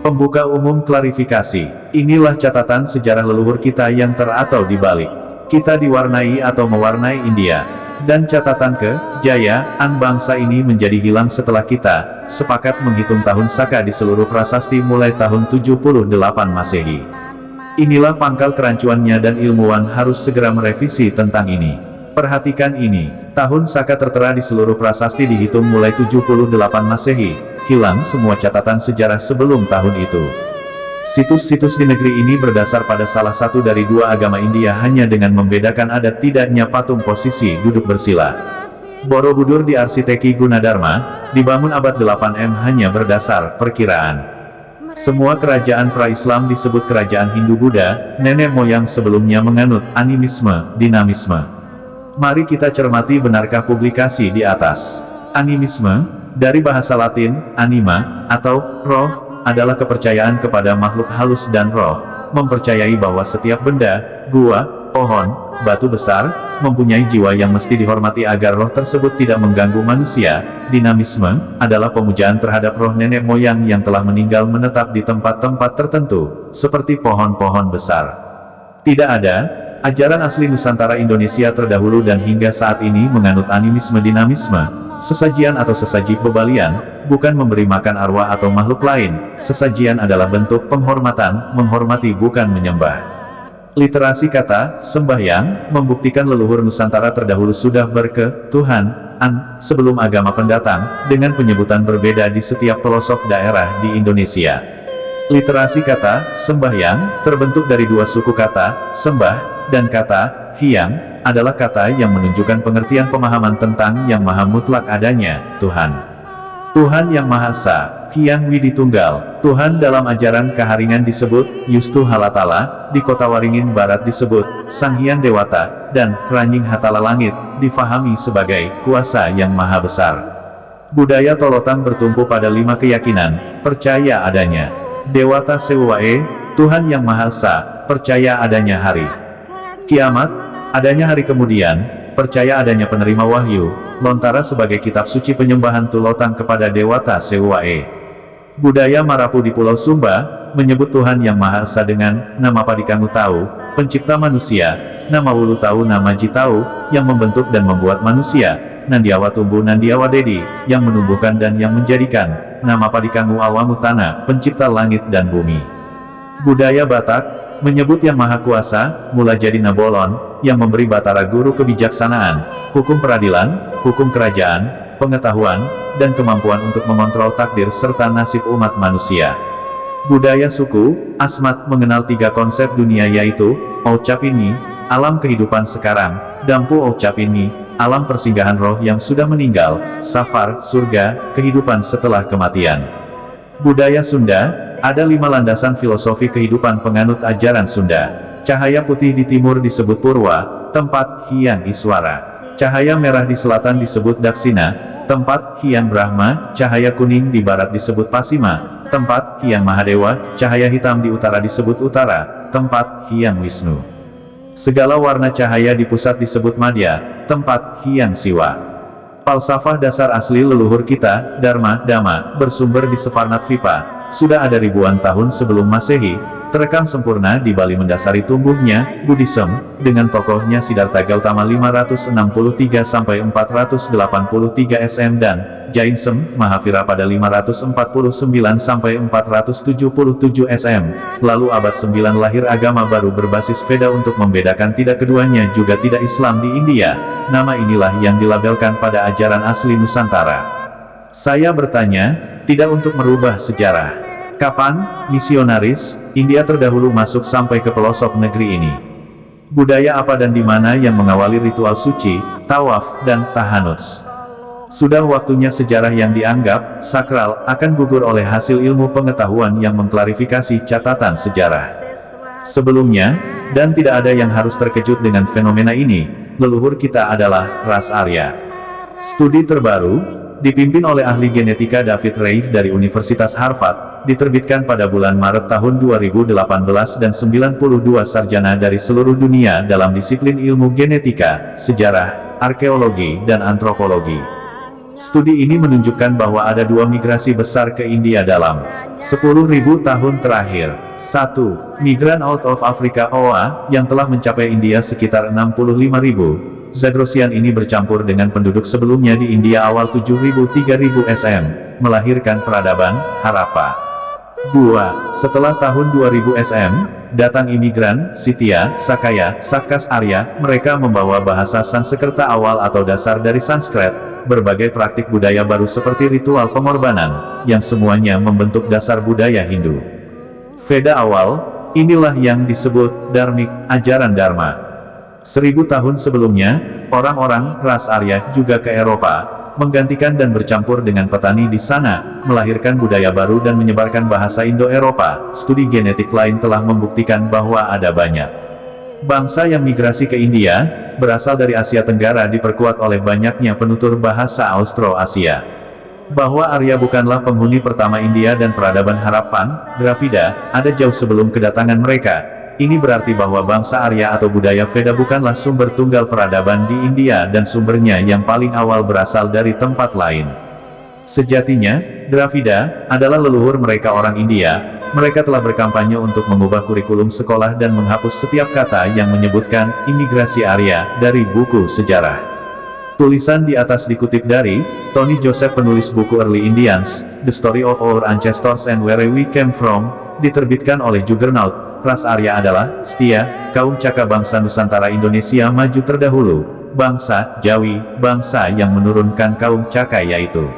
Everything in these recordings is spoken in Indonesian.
Pembuka umum klarifikasi. Inilah catatan sejarah leluhur kita yang atau dibalik. Kita diwarnai atau mewarnai India. Dan catatan kejayaan bangsa ini menjadi hilang setelah kita sepakat menghitung tahun Saka di seluruh prasasti mulai tahun 78 Masehi. Inilah pangkal kerancuannya dan ilmuwan harus segera merevisi tentang ini. Perhatikan ini, tahun Saka tertera di seluruh prasasti dihitung mulai 78 Masehi, hilang semua catatan sejarah sebelum tahun itu. Situs-situs di negeri ini berdasar pada salah satu dari dua agama India hanya dengan membedakan ada tidaknya patung posisi duduk bersila. Borobudur di Arsiteki Gunadarma, dibangun abad 8 hanya berdasar perkiraan. Semua kerajaan pra-Islam disebut kerajaan Hindu-Buddha, nenek moyang sebelumnya menganut animisme, dinamisme. Mari kita cermati benarkah publikasi di atas. Animisme, dari bahasa Latin, anima, atau roh, adalah kepercayaan kepada makhluk halus dan roh, mempercayai bahwa setiap benda, gua, pohon, batu besar, mempunyai jiwa yang mesti dihormati agar roh tersebut tidak mengganggu manusia. Dinamisme adalah pemujaan terhadap roh nenek moyang yang telah meninggal menetap di tempat-tempat tertentu, seperti pohon-pohon besar. Tidak ada ajaran asli Nusantara Indonesia terdahulu dan hingga saat ini menganut animisme dinamisme. Sesajian atau sesaji bebalian, bukan memberi makan arwah atau makhluk lain. Sesajian adalah bentuk penghormatan, menghormati bukan menyembah. Literasi kata, sembahyang, membuktikan leluhur Nusantara terdahulu sudah berketuhanan, sebelum agama pendatang, dengan penyebutan berbeda di setiap pelosok daerah di Indonesia. Literasi kata, sembahyang, terbentuk dari dua suku kata, sembah, dan kata, hyang, adalah kata yang menunjukkan pengertian pemahaman tentang yang maha mutlak adanya, Tuhan. Tuhan yang Maha Esa, Hyang Widi Tunggal. Tuhan dalam ajaran Kaharingan disebut, Yustu Halatala, di Kota Waringin Barat disebut, Sang Hyang Dewata, dan Ranying Hatala Langit, difahami sebagai, kuasa yang maha besar. Budaya Tolotang bertumpu pada 5 keyakinan, percaya adanya Dewata Sewuwae, Tuhan yang Maha Esa, percaya adanya hari kiamat, adanya hari kemudian, percaya adanya penerima wahyu, Lontara sebagai kitab suci penyembahan Tulotang kepada Dewata Sewuwae. Budaya Marapu di Pulau Sumba, menyebut Tuhan yang Maha Esa dengan, nama Padikangu Tahu, pencipta manusia, nama Wulu Tahu nama Ji Tahu, yang membentuk dan membuat manusia, Nandiawa Tumbuh Nandiawa Dedi, yang menumbuhkan dan yang menjadikan, nama Padikangu Awangu Tanah, pencipta langit dan bumi. Budaya Batak, menyebut yang Maha Kuasa, Mula Jadi Nabolon, yang memberi Batara Guru kebijaksanaan, hukum peradilan, hukum kerajaan, pengetahuan, dan kemampuan untuk mengontrol takdir serta nasib umat manusia. Budaya suku, Asmat mengenal 3 konsep dunia yaitu, Ouchapini, alam kehidupan sekarang, Dampu Ouchapini, alam persinggahan roh yang sudah meninggal, Safar, surga, kehidupan setelah kematian. Budaya Sunda, ada 5 landasan filosofi kehidupan penganut ajaran Sunda. Cahaya putih di timur disebut Purwa, tempat Hyang Iswara. Cahaya merah di selatan disebut Daksina, tempat Hyang Brahma. Cahaya kuning di barat disebut Pasima, tempat Hyang Mahadewa. Cahaya hitam di utara disebut Utara, tempat Hyang Wisnu. Segala warna cahaya di pusat disebut Madya, tempat Hyang Siwa. Falsafah dasar asli leluhur kita, Dharma, Dhamma, bersumber di Svarnadvipa. Sudah ada ribuan tahun sebelum Masehi, terekam sempurna di Bali mendasari tumbuhnya Buddhism, dengan tokohnya Siddhartha Gautama 563–483 SM dan Jainism, Mahavira pada 549–477 SM. Lalu abad 9 lahir agama baru berbasis Veda untuk membedakan tidak keduanya juga tidak Islam di India. Nama inilah yang dilabelkan pada ajaran asli Nusantara. Saya bertanya, tidak untuk merubah sejarah. Kapan, misionaris, India terdahulu masuk sampai ke pelosok negeri ini? Budaya apa dan di mana yang mengawali ritual suci, tawaf, dan tahanuts? Sudah waktunya sejarah yang dianggap sakral akan gugur oleh hasil ilmu pengetahuan yang mengklarifikasi catatan sejarah. Sebelumnya, dan tidak ada yang harus terkejut dengan fenomena ini, leluhur kita adalah ras Arya. Studi terbaru, dipimpin oleh ahli genetika David Reif dari Universitas Harvard, diterbitkan pada bulan Maret tahun 2018 dan 92 sarjana dari seluruh dunia dalam disiplin ilmu genetika, sejarah, arkeologi, dan antropologi. Studi ini menunjukkan bahwa ada 2 migrasi besar ke India dalam 10.000 tahun terakhir. 1. Migran out of Africa OA, yang telah mencapai India sekitar 65.000. Zagrosian ini bercampur dengan penduduk sebelumnya di India awal 7.000-3.000 SM, melahirkan peradaban Harappa. 2. Setelah tahun 2000 SM, datang imigran, Scythia, Sakaya, Sakas Arya, mereka membawa bahasa Sanskerta awal atau dasar dari Sanskrit, berbagai praktik budaya baru seperti ritual pengorbanan, yang semuanya membentuk dasar budaya Hindu. Veda awal, inilah yang disebut Dharmik, ajaran Dharma. 1000 tahun sebelumnya, orang-orang ras Arya juga ke Eropa, menggantikan dan bercampur dengan petani di sana, melahirkan budaya baru dan menyebarkan bahasa Indo-Eropa. Studi genetik lain telah membuktikan bahwa ada banyak bangsa yang migrasi ke India, berasal dari Asia Tenggara diperkuat oleh banyaknya penutur bahasa Austro-Asia. Bahwa Arya bukanlah penghuni pertama India dan peradaban Harappan, Dravida, ada jauh sebelum kedatangan mereka. Ini berarti bahwa bangsa Arya atau budaya Veda bukanlah sumber tunggal peradaban di India dan sumbernya yang paling awal berasal dari tempat lain. Sejatinya, Dravida adalah leluhur mereka orang India. Mereka telah berkampanye untuk mengubah kurikulum sekolah dan menghapus setiap kata yang menyebutkan imigrasi Arya dari buku sejarah. Tulisan di atas dikutip dari Tony Joseph, penulis buku Early Indians, The Story of Our Ancestors and Where We Came From, diterbitkan oleh Juggernaut. Ras Arya adalah setia, kaum Caka bangsa Nusantara Indonesia maju terdahulu, bangsa Jawi, bangsa yang menurunkan kaum Caka yaitu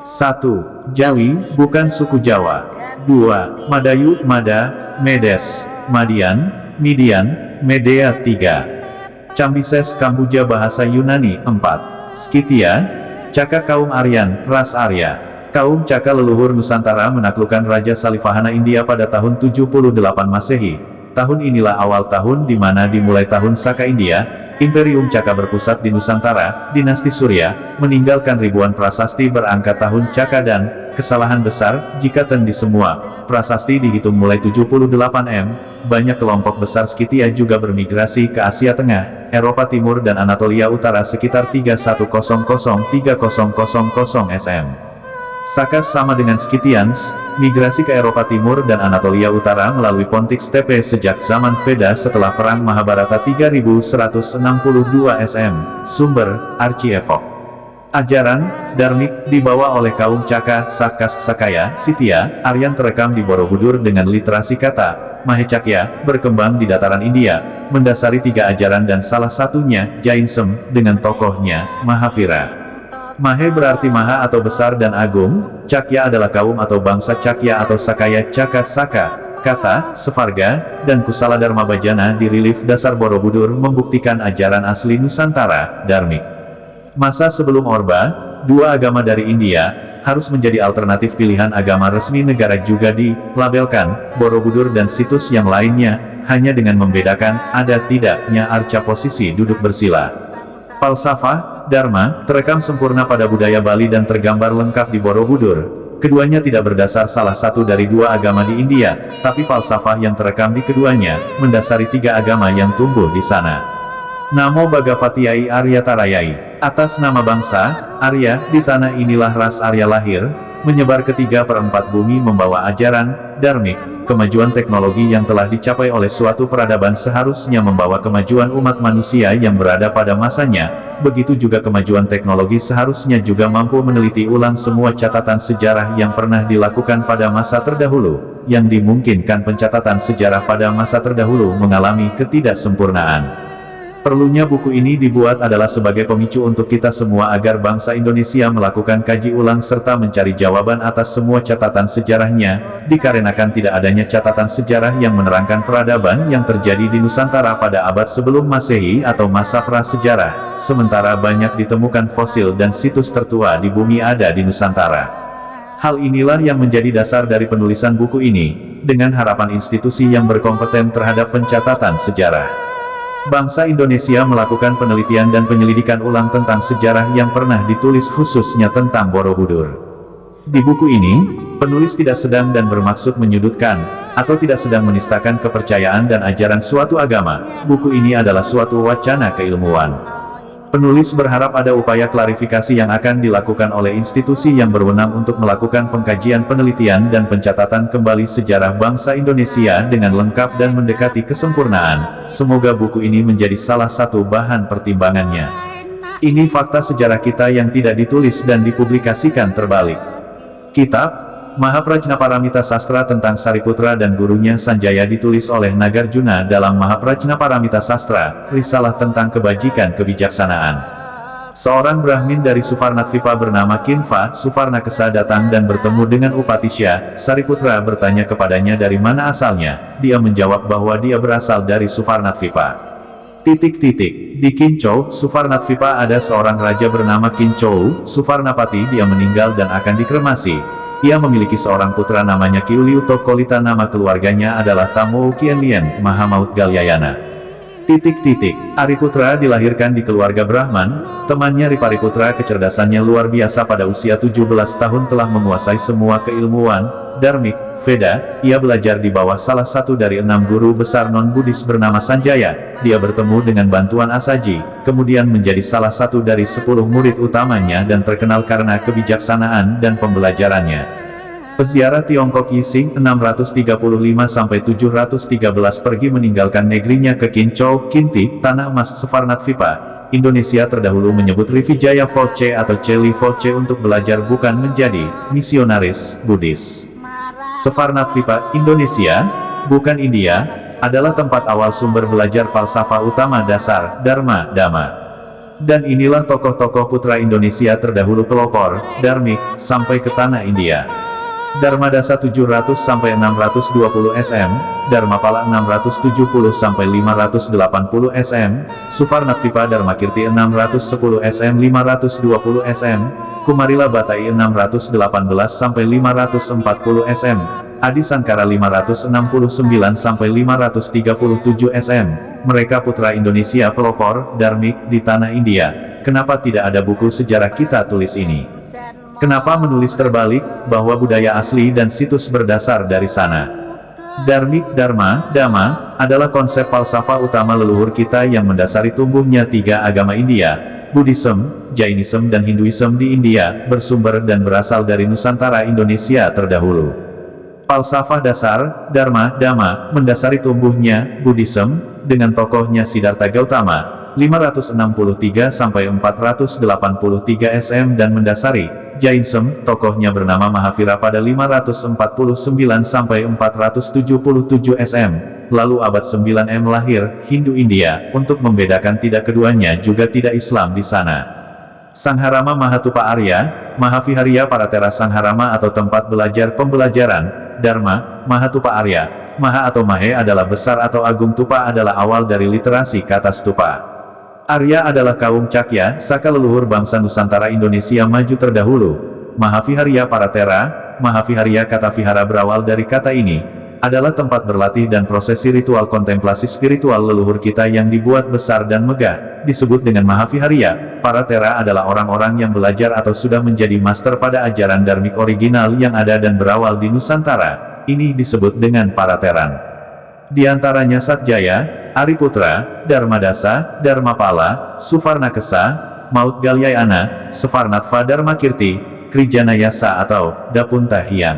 1. Jawi, bukan suku Jawa. 2. Madayu, Mada, Medes, Madian, Midian, Medea. 3. Cambises, Kambuja bahasa Yunani. 4. Scythia, Caka kaum Aryan, ras Arya. Kaum Caka leluhur Nusantara menaklukkan Raja Salivahana India pada tahun 78 Masehi. Tahun inilah awal tahun di mana dimulai tahun Saka India. Imperium Caka berpusat di Nusantara, dinasti Surya, meninggalkan ribuan prasasti berangka tahun Caka dan kesalahan besar jika di semua prasasti dihitung mulai 78 M. Banyak kelompok besar Scythia juga bermigrasi ke Asia Tengah, Eropa Timur dan Anatolia Utara sekitar 3100-3000 SM. Sakas sama dengan Scythians, migrasi ke Eropa Timur dan Anatolia Utara melalui Pontic Steppe sejak zaman Veda setelah Perang Mahabharata 3162 SM. Sumber, Archievok. Ajaran, Dharmik, dibawa oleh kaum Caka, Sakas, Sakaya, Scythia, Aryan terekam di Borobudur dengan literasi kata, Mahecakya, berkembang di dataran India, mendasari 3 ajaran dan salah satunya, Jainism, dengan tokohnya, Mahavira. Mahe berarti maha atau besar dan agung, Cakya adalah kaum atau bangsa Cakya atau Sakaya Caka Saka, kata, Sevarga, dan Kusala Dharma Bajana di relief dasar Borobudur membuktikan ajaran asli Nusantara, Dharmik. Masa sebelum Orba, 2 agama dari India, harus menjadi alternatif pilihan agama resmi negara juga dilabelkan, Borobudur dan situs yang lainnya, hanya dengan membedakan, ada tidaknya arca posisi duduk bersila. Falsafah, Dharma, terekam sempurna pada budaya Bali dan tergambar lengkap di Borobudur. Keduanya tidak berdasar salah satu dari 2 agama di India, tapi falsafah yang terekam di keduanya, mendasari 3 agama yang tumbuh di sana. Namo Bhagavatiai Aryatarayai. Atas nama bangsa, Arya, di tanah inilah ras Arya lahir, menyebar ke 3/4 bumi membawa ajaran, Dharmik. Kemajuan teknologi yang telah dicapai oleh suatu peradaban seharusnya membawa kemajuan umat manusia yang berada pada masanya, begitu juga kemajuan teknologi seharusnya juga mampu meneliti ulang semua catatan sejarah yang pernah dilakukan pada masa terdahulu, yang dimungkinkan pencatatan sejarah pada masa terdahulu mengalami ketidaksempurnaan. Perlunya buku ini dibuat adalah sebagai pemicu untuk kita semua agar bangsa Indonesia melakukan kaji ulang serta mencari jawaban atas semua catatan sejarahnya, dikarenakan tidak adanya catatan sejarah yang menerangkan peradaban yang terjadi di Nusantara pada abad sebelum Masehi atau masa prasejarah, sementara banyak ditemukan fosil dan situs tertua di bumi ada di Nusantara. Hal inilah yang menjadi dasar dari penulisan buku ini, dengan harapan institusi yang berkompeten terhadap pencatatan sejarah. Bangsa Indonesia melakukan penelitian dan penyelidikan ulang tentang sejarah yang pernah ditulis khususnya tentang Borobudur. Di buku ini, penulis tidak sedang dan bermaksud menyudutkan, atau tidak sedang menistakan kepercayaan dan ajaran suatu agama. Buku ini adalah suatu wacana keilmuan. Penulis berharap ada upaya klarifikasi yang akan dilakukan oleh institusi yang berwenang untuk melakukan pengkajian penelitian dan pencatatan kembali sejarah bangsa Indonesia dengan lengkap dan mendekati kesempurnaan. Semoga buku ini menjadi salah satu bahan pertimbangannya. Ini fakta sejarah kita yang tidak ditulis dan dipublikasikan terbalik. Kitab Mahaprajnaparamita Sastra tentang Sariputra dan gurunya Sanjaya ditulis oleh Nagarjuna dalam Mahaprajnaparamita Sastra, risalah tentang kebajikan kebijaksanaan. Seorang Brahmin dari Suvarnatvipa bernama Kinva Suvarnakesa datang dan bertemu dengan Upatisya. Sariputra bertanya kepadanya dari mana asalnya. Dia menjawab bahwa dia berasal dari Suvarnatvipa. Di Kinchou, Suvarnatvipa ada seorang raja bernama Kinchou Suvarnapati. Dia meninggal dan akan dikremasi. Ia memiliki seorang putra namanya Kiuliuto Kolita. Nama keluarganya adalah Tamou Kienlien Mahamaut Galyayana. Ariputra dilahirkan di keluarga Brahman. Temannya Ripariputra kecerdasannya luar biasa. Pada usia 17 tahun telah menguasai semua keilmuan, Dharmik, Veda. Ia belajar di bawah salah satu dari 6 guru besar non-Buddhis bernama Sanjaya. Dia bertemu dengan bantuan Asaji, kemudian menjadi salah satu dari 10 murid utamanya dan terkenal karena kebijaksanaan dan pembelajarannya. Peziarah Tiongkok Yixing 635–713 pergi meninggalkan negerinya ke Kinchou, Kinti, tanah emas Suvarnatvipa. Indonesia terdahulu menyebut Rivijaya Foche atau Cheli Foche untuk belajar bukan menjadi misionaris Buddhis. Suvarnatvipa, Indonesia, bukan India, adalah tempat awal sumber belajar falsafah utama dasar, Dharma, Dhamma. Dan inilah tokoh-tokoh putra Indonesia terdahulu pelopor, Dharmik, sampai ke tanah India. Dharmadasa 700–620 sm, Dharmapala 670–580 sm, Suvarnatvipa Dharmakirti 610 sm 520 sm, Kumarila Batai 618–540 sm, Adi Sankara 569–537 sm. Mereka putra Indonesia pelopor, Dharmik, di tanah India. Kenapa tidak ada buku sejarah kita tulis ini? Kenapa menulis terbalik, bahwa budaya asli dan situs berdasar dari sana? Dharmik, Dharma, Dhamma, adalah konsep falsafah utama leluhur kita yang mendasari tumbuhnya 3 agama India, Buddhism, Jainism dan Hinduism di India, bersumber dan berasal dari Nusantara Indonesia terdahulu. Falsafah dasar, Dharma, Dhamma, mendasari tumbuhnya, Buddhism, dengan tokohnya Siddhartha Gautama, 563–483 sm dan mendasari Jainism, tokohnya bernama Mahavira pada 549–477 sm. Lalu abad 9 M lahir Hindu India. Untuk membedakan tidak keduanya juga tidak Islam di sana. Sangharama Mahatupa Arya, Mahaviharya Paratera Sangharama atau tempat belajar pembelajaran, Dharma, Mahatupa Arya. Maha atau Mahe adalah besar atau agung, Tupa adalah awal dari literasi kata stupa. Arya adalah kaum Cakya, saka leluhur bangsa Nusantara Indonesia maju terdahulu. Mahaviharya Paratera, Mahaviharya kata vihara berawal dari kata ini, adalah tempat berlatih dan prosesi ritual kontemplasi spiritual leluhur kita yang dibuat besar dan megah, disebut dengan Mahaviharya. Paratera adalah orang-orang yang belajar atau sudah menjadi master pada ajaran Dharmik original yang ada dan berawal di Nusantara. Ini disebut dengan Parateran. Di antaranya Satjaya, Ariputra, Dharmadasa, Dharmapala, Suvarnakesa, Maut Galyayana, Suvarnatva Dharmakirti, Krijanayasa atau Dapuntahiang.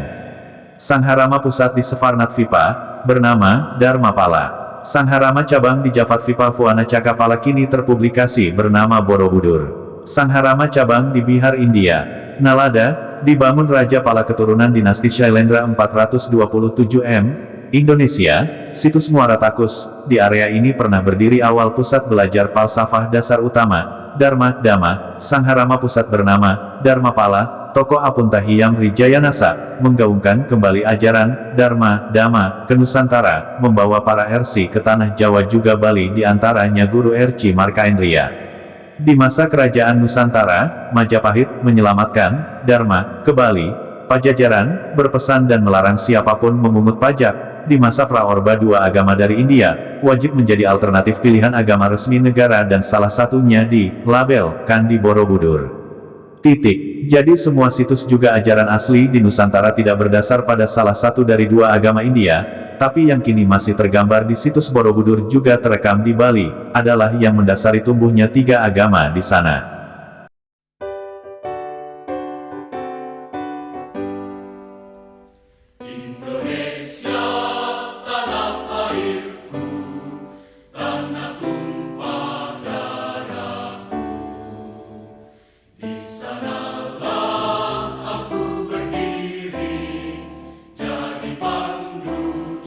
Sangharama pusat di Suvarnatvipa, bernama Dharmapala. Sangharama cabang di Jafatvipa Fuana Cakapala kini terpublikasi bernama Borobudur. Sangharama cabang di Bihar India, Nalada, dibangun Raja Pala keturunan dinasti Shailendra 427 m. Indonesia, situs Muara Takus. Di area ini pernah berdiri awal pusat belajar falsafah dasar utama, Dharma, Dhamma. Sangharama pusat bernama Dharmapala, tokoh Apuntahiyam Rijayanasa, menggaungkan kembali ajaran Dharma, Dhamma ke Nusantara, membawa para RC ke tanah Jawa juga Bali, di antaranya Guru RC Markaendria. Di masa kerajaan Nusantara, Majapahit menyelamatkan Dharma ke Bali. Pajajaran berpesan dan melarang siapapun memungut pajak. Di masa Praorba, 2 agama dari India wajib menjadi alternatif pilihan agama resmi negara dan salah satunya di labelkan di Borobudur. Jadi semua situs juga ajaran asli di Nusantara tidak berdasar pada salah satu dari 2 agama India, tapi yang kini masih tergambar di situs Borobudur juga terekam di Bali, adalah yang mendasari tumbuhnya 3 agama di sana.